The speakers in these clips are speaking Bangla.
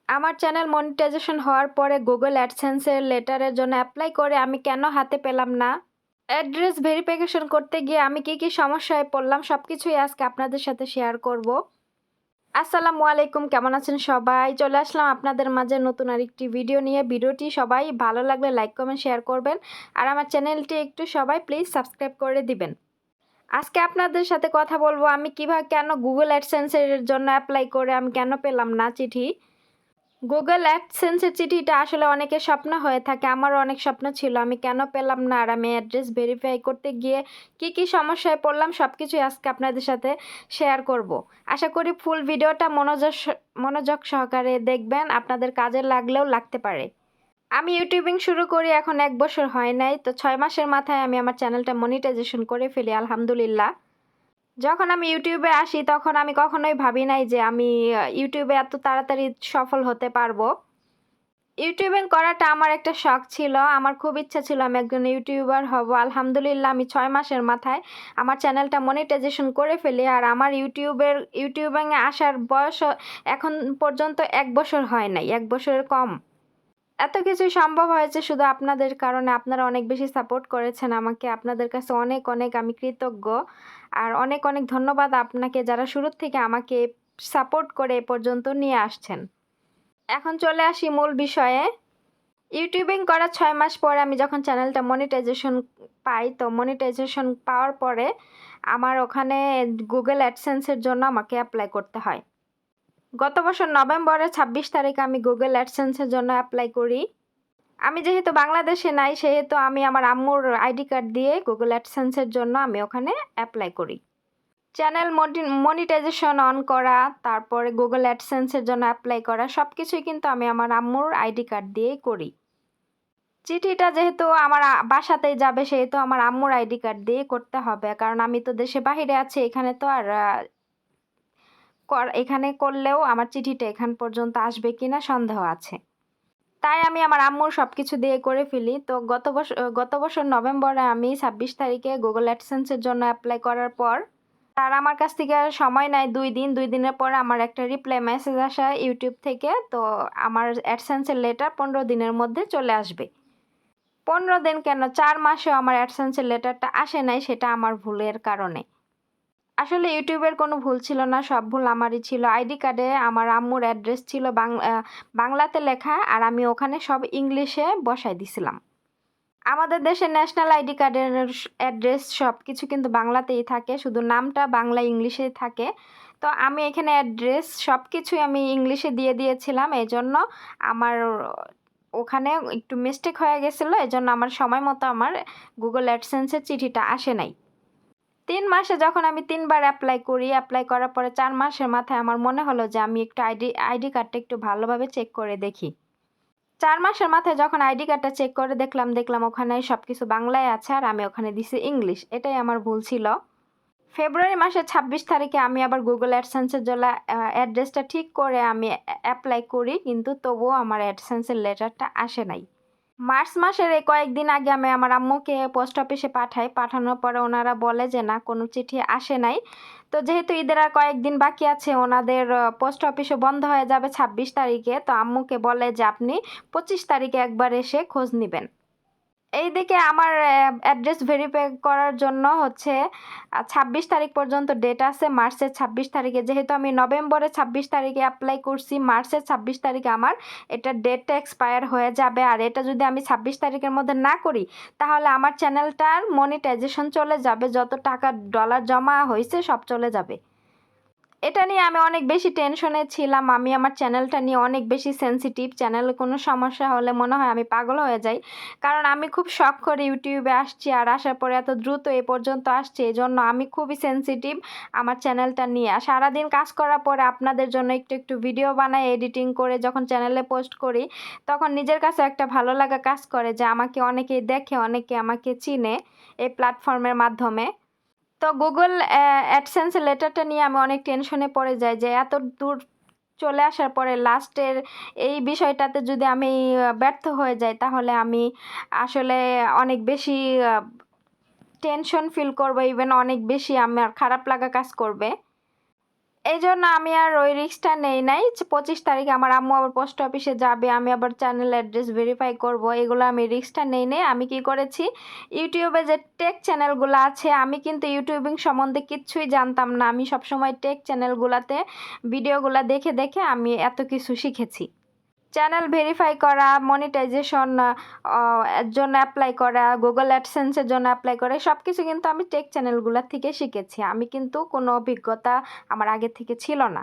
আমার চ্যানেল মনিটাইজেশন হওয়ার পরে গুগল অ্যাডসেন্সের লেটারের জন্য অ্যাপ্লাই করে আমি কেন হাতে পেলাম না? অ্যাড্রেস ভেরিফিকেশন করতে গিয়ে আমি কি সমস্যায় পড়লাম সবকিছুই আজকে আপনাদের সাথে শেয়ার করব। আসসালামু আলাইকুম, কেমন আছেন সবাই? চলে আসলাম আপনাদের মাঝে নতুন আরেকটি ভিডিও নিয়ে। ভিডিওটি সবাই ভালো লাগলে লাইক কমেন্ট শেয়ার করবেন আর আমার চ্যানেলটি একটু সবাই প্লিজ সাবস্ক্রাইব করে দিবেন। আজকে আপনাদের সাথে কথা বলবো আমি কিভাবে কেন গুগল অ্যাডসেন্সের জন্য অ্যাপ্লাই করে আমি কেন পেলাম না চিঠি। গুগল অ্যাডসেন্সের চিঠিটা আসলে অনেকের স্বপ্ন হয়ে থাকে, আমারও অনেক স্বপ্ন ছিল, আমি কেন পেলাম না আর আমি অ্যাড্রেস ভেরিফাই করতে গিয়ে কি সমস্যায় পড়লাম সবকিছুই আজকে আপনাদের সাথে শেয়ার করব। আশা করি ফুল ভিডিওটা মনোযোগ সহকারে দেখবেন, আপনাদের কাজে লাগলেও লাগতে পারে। আমি ইউটিউবিং শুরু করি এখন 1 বছর হয় নাই, তো 6 মাসের মাথায় আমি আমার চ্যানেলটা মনিটাইজেশন করে ফেলি আলহামদুলিল্লাহ। যখন আমি ইউটিউবে আসি তখন আমি কখনোই ভাবি নাই যে আমি ইউটিউবে এত তাড়াতাড়ি সফল হতে পারবো। ইউটিউবিং করাটা আমার একটা শখ ছিল, আমার খুব ইচ্ছা ছিল আমি একজন ইউটিউবার হব। আলহামদুলিল্লাহ আমি 6 মাসের মাথায় আমার চ্যানেলটা মনিটাইজেশন করে ফেলি আর আমার ইউটিউবিংয়ে আসার বয়স এখন পর্যন্ত 1 বছর হয় নাই, 1 বছরের কম। এত কিছুই সম্ভব হয়েছে শুধু আপনাদের কারণে, আপনারা অনেক বেশি সাপোর্ট করেছেন আমাকে, আপনাদের কাছে অনেক আমি কৃতজ্ঞ। আর অনেক ধন্যবাদ আপনাকে যারা শুরুর থেকে আমাকে সাপোর্ট করে এ পর্যন্ত নিয়ে আসছেন। এখন চলে আসি মূল বিষয়ে। ইউটিউবিং করার 6 মাস পরে আমি যখন চ্যানেলটা মনিটাইজেশন পাই, তো মনিটাইজেশন পাওয়ার পরে আমার ওখানে গুগল অ্যাডসেন্সের জন্য আমাকে অ্যাপ্লাই করতে হয়। গত বছর নভেম্বরের 26 তারিখে আমি গুগল অ্যাডসেন্সের জন্য অ্যাপ্লাই করি। আমি যেহেতু বাংলাদেশে নাই সেহেতু আমি আমার আম্মুর আইডি কার্ড দিয়ে গুগল অ্যাডসেন্সের জন্য আমি ওখানে অ্যাপ্লাই করি। চ্যানেল মনিটাইজেশন অন করা, তারপরে গুগল অ্যাডসেন্সের জন্য অ্যাপ্লাই করা সবকিছুই কিন্তু আমি আমার আম্মুর আইডি কার্ড দিয়েই করি। চিঠিটা যেহেতু আমার বাসাতেই যাবে সেহেতু আমার আম্মুর আইডি কার্ড দিয়ে করতে হবে, কারণ আমি তো দেশে বাহিরে আছি, এখানে তো আর এখানে করলেও আমার চিঠিটা এখান পর্যন্ত আসবে কিনা সন্দেহ আছে। তাই আমি আমার আম্মুর সবকিছু দিয়ে করে ফেলি। তো গত বছর নভেম্বরে আমি 26 তারিখে গুগল অ্যাডসেন্সের জন্য অ্যাপ্লাই করার পর তার আমার কাছ থেকে আর সময় নেয় 2 দিনের পর আমার একটা রিপ্লাই মেসেজ আসা ইউটিউব থেকে। তো আমার অ্যাডসেন্সের লেটার 15 দিনের মধ্যে চলে আসবে। 15 দিন কেন, 4 মাসেও আমার অ্যাডসেন্সের লেটারটা আসে নাই, সেটা আমার ভুলের কারণে। আসলে ইউটিউবের কোনো ভুল ছিল না, সব ভুল আমারই ছিল। আইডি কার্ডে আমার আম্মুর অ্যাড্রেস ছিল বাংলাতে লেখা আর আমি ওখানে সব ইংলিশে বসাই দিছিলাম। আমাদের দেশে ন্যাশনাল আইডি কার্ডের অ্যাড্রেস সব কিছু কিন্তু বাংলাতেই থাকে, শুধু নামটা বাংলা ইংলিশে থাকে। তো আমি এখানে অ্যাড্রেস সব কিছুই আমি ইংলিশে দিয়ে দিয়েছিলাম, এজন্য আমার ওখানে একটু মিস্টেক হয়ে গেছিলো, এজন্য আমার সময় মতো আমার গুগল অ্যাডসেন্সের চিঠিটা আসে নাই। 3 মাসে যখন আমি 3 বার অ্যাপ্লাই করি, অ্যাপ্লাই করার পরে 4 মাসের মাথায় আমার মনে হলো যে আমি একটু আইডি কার্ডটা একটু ভালোভাবে চেক করে দেখি। 4 মাসের মাথায় যখন আইডি কার্ডটা চেক করে দেখলাম ওখানে সবকিছু বাংলায় আছে আর আমি ওখানে দিছি ইংলিশ। এটাই আমার ভুল ছিল। ফেব্রুয়ারি মাসের 26 তারিখে আমি আবার গুগল অ্যাডসেন্সের জন্য অ্যাড্রেসটা ঠিক করে আমি অ্যাপ্লাই করি, কিন্তু তবুও আমার অ্যাডসেন্সের লেটারটা আসে নাই। মার্চ মাসের এই কয়েকদিন আগে আমি আমার আম্মুকে পোস্ট অফিসে পাঠাই, পাঠানোর পরে ওনারা বলে যে না, কোনো চিঠি আসে নাই। তো যেহেতু ঈদের আর কয়েকদিন বাকি আছে, ওনাদের পোস্ট অফিসে বন্ধ হয়ে যাবে 26 তারিখে, তো আম্মুকে বলে যে আপনি 25 তারিখে একবার এসে খোঁজ নেবেন। এইদিকে আমার অ্যাড্রেস ভেরিফাই করার জন্য হচ্ছে 26 তারিখ পর্যন্ত ডেট আছে, মার্চের 26 তারিখে। যেহেতু আমি নভেম্বরের 26 তারিখে অ্যাপ্লাই করছি, মার্চের 26 তারিখে আমার এটা ডেটটা এক্সপায়ার হয়ে যাবে। আর এটা যদি আমি 26 তারিখের মধ্যে না করি তাহলে আমার চ্যানেলটার মনিটাইজেশন চলে যাবে, যত টাকা ডলার জমা হয়েছে সব চলে যাবে। এটা নিয়ে আমি অনেক বেশি টেনশনে ছিলাম, আমি আমার চ্যানেলটা নিয়ে অনেক বেশি সেনসিটিভ। চ্যানেলে কোনো সমস্যা হলে মনে হয় আমি পাগল হয়ে যাই, কারণ আমি খুব শখ করে ইউটিউবে আসছি আর আসার পরে এত দ্রুত এ পর্যন্ত আসছে, এই জন্য আমি খুবই সেনসিটিভ আমার চ্যানেলটা নিয়ে। আর সারাদিন কাজ করার পরে আপনাদের জন্য একটু ভিডিও বানাই, এডিটিং করে যখন চ্যানেলে পোস্ট করি তখন নিজের কাছে একটা ভালো লাগা কাজ করে যে আমাকে অনেকেই দেখে, অনেকে আমাকে চিনে এই প্ল্যাটফর্মের মাধ্যমে। তো গুগল অ্যাডসেন্স লেটারটা নিয়ে আমি অনেক টেনশনে পড়ে যাই যে এত দূর চলে আসার পরে লাস্টের এই বিষয়টাতে যদি আমি ব্যর্থ হয়ে যাই তাহলে আমি আসলে অনেক বেশি টেনশন ফিল করবো, ইভেন অনেক বেশি আমার খারাপ লাগা কাজ করবে। এই জন্য আমি আর ওই রিস্কটা নেই নাই। 25 তারিখে আমার আম্মু আবার পোস্ট অফিসে যাবে, আমি আবার চ্যানেল অ্যাড্রেস ভেরিফাই করব, এগুলো আমি রিস্কটা নেই নাই। আমি কি করেছি, ইউটিউবে যে টেক চ্যানেলগুলো আছে, আমি কিন্তু ইউটিউবিং সম্বন্ধে কিচ্ছুই জানতাম না। আমি সবসময় টেক চ্যানেলগুলোতে ভিডিওগুলো দেখে দেখে আমি এত কিছু শিখেছি। চ্যানেল ভেরিফাই করা, মনিটাইজেশন এর জন্য অ্যাপ্লাই করা, গুগল অ্যাডসেন্সের জন্য অ্যাপ্লাই করা, সব কিছু কিন্তু আমি টেক চ্যানেলগুলো থেকে শিখেছি। আমি কিন্তু কোনো অভিজ্ঞতা আমার আগে থেকে ছিল না।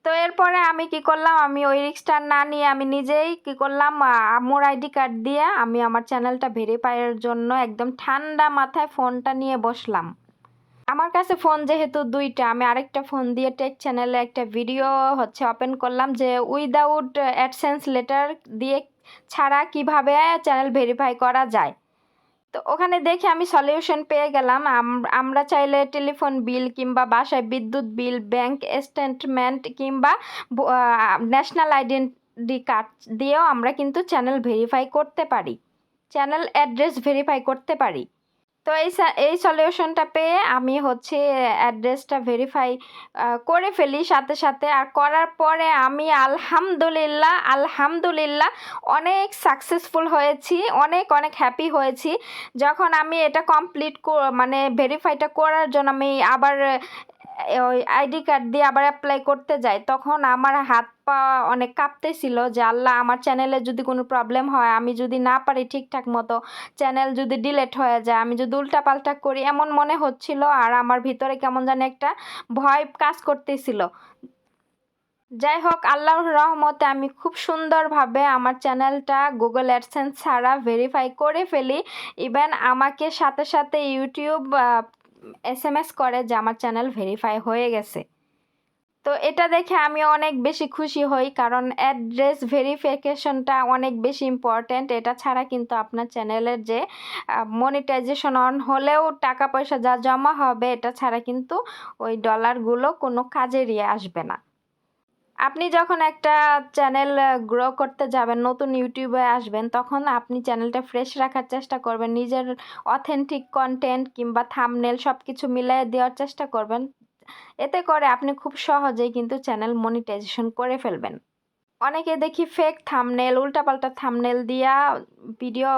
তো এরপরে আমি কি করলাম, আমি ওই রিস্কটা না নিয়ে আমি নিজেই কি করলাম, আম্মুর আইডি কার্ড দিয়ে আমি আমার চ্যানেলটা ভেরিফাইয়ের জন্য একদম ঠান্ডা মাথায় ফোনটা নিয়ে বসলাম। আমার কাছে ফোন যেহেতু দুইটা, আমি আরেকটা ফোন দিয়ে টেক চ্যানেলে একটা ভিডিও ওপেন করলাম যে উইদাউট অ্যাডসেন্স লেটার দিয়ে ছাড়া কিভাবে চ্যানেল ভেরিফাই করা যায়। তো ওখানে দেখে আমি সলিউশন পেয়ে গেলাম। আমরা চাইলে টেলিফোন বিল কিংবা বাসায় বিদ্যুৎ বিল, ব্যাংক স্টেটমেন্ট কিংবা ন্যাশনাল আইডেন্টি কার্ড দিয়েও আমরা কিন্তু চ্যানেল ভেরিফাই করতে পারি, চ্যানেল অ্যাড্রেস ভেরিফাই করতে পারি। তো এই সলিউশনটা পেয়ে আমি অ্যাড্রেসটা ভেরিফাই করে ফেলি সাথে সাথে। আর করার পরে আমি আলহামদুলিল্লাহ আলহামদুলিল্লাহ অনেক সাকসেসফুল হয়েছি, অনেক অনেক হ্যাপি হয়েছি। যখন আমি এটা কমপ্লিট মানে ভেরিফাইটা করার জন্য আমি আবার ওই আইডি কার্ড দিয়ে আবার অ্যাপ্লাই করতে যাই, তখন আমার হাত পা অনেক কাঁপতেছিল যে আল্লাহ, আমার চ্যানেলে যদি কোনো প্রবলেম হয়, আমি যদি না পারি ঠিকঠাক মতো, চ্যানেল যদি ডিলেট হয়ে যায়, আমি যদি উল্টাপাল্টা করি, এমন মনে হচ্ছিল। আর আমার ভিতরে কেমন জানি একটা ভয় কাজ করতেছিল। যাই হোক, আল্লাহর রহমতে আমি খুব সুন্দরভাবে আমার চ্যানেলটা গুগল অ্যাডসেন্স ছাড়া ভেরিফাই করে ফেলি। ইভেন আমাকে সাথে সাথে ইউটিউব SMS করে যে আমার চ্যানেল ভেরিফাই হয়ে গেছে। তো এটা দেখে আমি অনেক বেশি খুশি হই, কারণ অ্যাড্রেস ভেরিফিকেশনটা অনেক বেশি ইম্পর্ট্যান্ট। এটা ছাড়া কিন্তু আপনার চ্যানেলের যে মনিটাইজেশন অন হলেও টাকা পয়সা যা জমা হবে, এটা ছাড়া কিন্তু ওই ডলারগুলো কোনো কাজেরই আসবে না। আপনি যখন একটা চ্যানেল গ্রো করতে যাবেন, নতুন ইউটিউবে আসবেন, তখন আপনি চ্যানেলটা ফ্রেশ রাখার চেষ্টা করবেন, নিজের অথেন্টিক কন্টেন্ট কিংবা থাম্বনেল সব কিছু মিলিয়ে দেওয়ার চেষ্টা করবেন। এতে করে আপনি খুব সহজেই কিন্তু চ্যানেল মনিটাইজেশন করে ফেলবেন। অনেকে দেখি ফেক থাম্বনেল, উল্টাপাল্টা থাম্বনেল দিয়া ভিডিও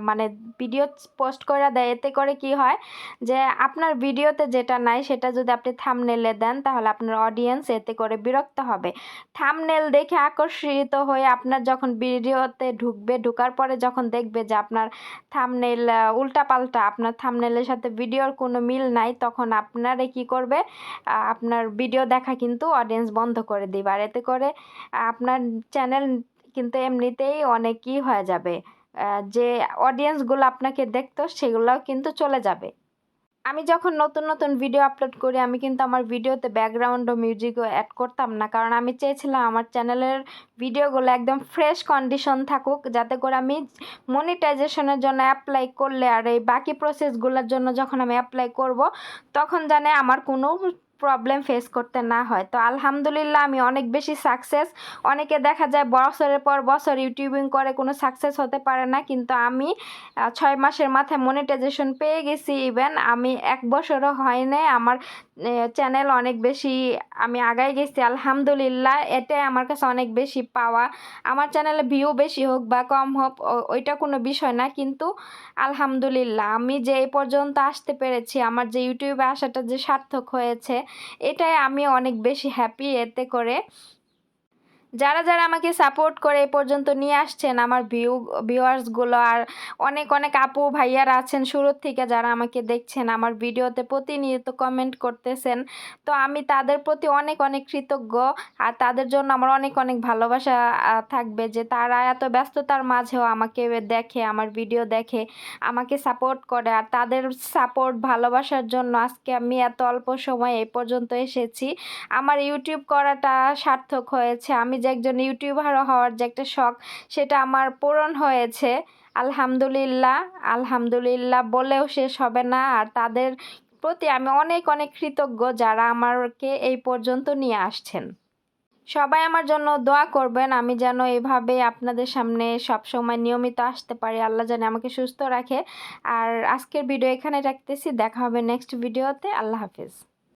মানে ভিডিও পোস্ট করে দেয়। এতে করে কি হয় যে আপনার ভিডিওতে যেটা নাই সেটা যদি আপনি থাম্বনেলে দেন, তাহলে আপনার অডিয়েন্স এতে করে বিরক্ত হবে। থাম্বনেল দেখে আকর্ষিত হয়ে আপনার যখন ভিডিওতে ঢুকবে, ঢুকার পরে যখন দেখবে যে আপনার থাম্বনেল উল্টাপাল্টা, আপনার থাম্বনেলের সাথে ভিডিওর কোনো মিল নাই, তখন আপনারে কি করবে, আপনার ভিডিও দেখা কিন্তু অডিয়েন্স বন্ধ করে দিবে। আর এতে করে আপনার চ্যানেল কিন্তু এমনিতেই অনেকই হয়ে যাবে, যে অডিয়েন্সগুলো আপনাকে দেখতো সেগুলোও কিন্তু চলে যাবে। আমি যখন নতুন নতুন ভিডিও আপলোড করি, আমি কিন্তু আমার ভিডিওতে ব্যাকগ্রাউন্ড ও মিউজিকও অ্যাড করতাম না, কারণ আমি চেয়েছিলাম আমার চ্যানেলের ভিডিওগুলো একদম ফ্রেশ কন্ডিশন থাকুক, যাতে করে আমি মনিটাইজেশনের জন্য অ্যাপ্লাই করলে আর এই বাকি প্রসেসগুলোর জন্য যখন আমি অ্যাপ্লাই করব, তখন জানে আমার কোনো প্রবলেম ফেস করতে না হয়। তো আলহামদুলিল্লাহ আমি অনেক বেশি সাকসেস। অনেকে দেখা যায় বছরের পর বছর ইউটিউবিং করে কোনো সাকসেস হতে পারে না, কিন্তু আমি 6 মাসের মাথায় মনিটাইজেশন পেয়ে গেছি। ইভেন আমি 1 বছরও হয় নাই, আমার চ্যানেল অনেক বেশি আমি আগায় গেছি আলহামদুলিল্লাহ। এটাই আমার কাছে অনেক বেশি পাওয়া। আমার চ্যানেলে ভিউ বেশি হোক বা কম হোক ওইটা কোনো বিষয় না, কিন্তু আলহামদুলিল্লাহ আমি যে এই পর্যন্ত আসতে পেরেছি, আমার যে ইউটিউবে আসাটা যে সার্থক হয়েছে, এটাই আমি অনেক বেশি হ্যাপি। এতে করে যারা যারা আমাকে সাপোর্ট করে এ পর্যন্ত নিয়ে আসছেন, আমার ভিউয়ার্সগুলো, আর অনেক অনেক আপু ভাইয়ারা আছেন শুরুর থেকে যারা আমাকে দেখছেন, আমার ভিডিওতে প্রতিনিয়ত কমেন্ট করতেছেন, তো আমি তাদের প্রতি অনেক অনেক কৃতজ্ঞ। আর তাদের জন্য আমার অনেক অনেক ভালোবাসা থাকবে, যে তারা এত ব্যস্ততার মাঝেও আমাকে দেখে, আমার ভিডিও দেখে, আমাকে সাপোর্ট করে। আর তাদের সাপোর্ট ভালোবাসার জন্য আজকে আমি এত অল্প সময়ে এ পর্যন্ত এসেছি। আমার ইউটিউব করাটা সার্থক হয়েছে। আমি যে একজন ইউটিউবার হওয়ার যে একটা শখ, সেটা আমার পূরণ হয়েছে আলহামদুলিল্লাহ। আলহামদুলিল্লাহ বলেও শেষ হবে না। আর তাদের প্রতি আমি অনেক অনেক কৃতজ্ঞ যারা আমাকে এই পর্যন্ত নিয়ে আসছেন। সবাই আমার জন্য দোয়া করবেন, আমি যেন এভাবে আপনাদের সামনে সব সময় নিয়মিত আসতে পারি। আল্লাহ যেন আমাকে সুস্থ রাখে। আর আজকের ভিডিও এখানে রাখতেছি, দেখা হবে নেক্সট ভিডিওতে। আল্লাহ হাফিজ।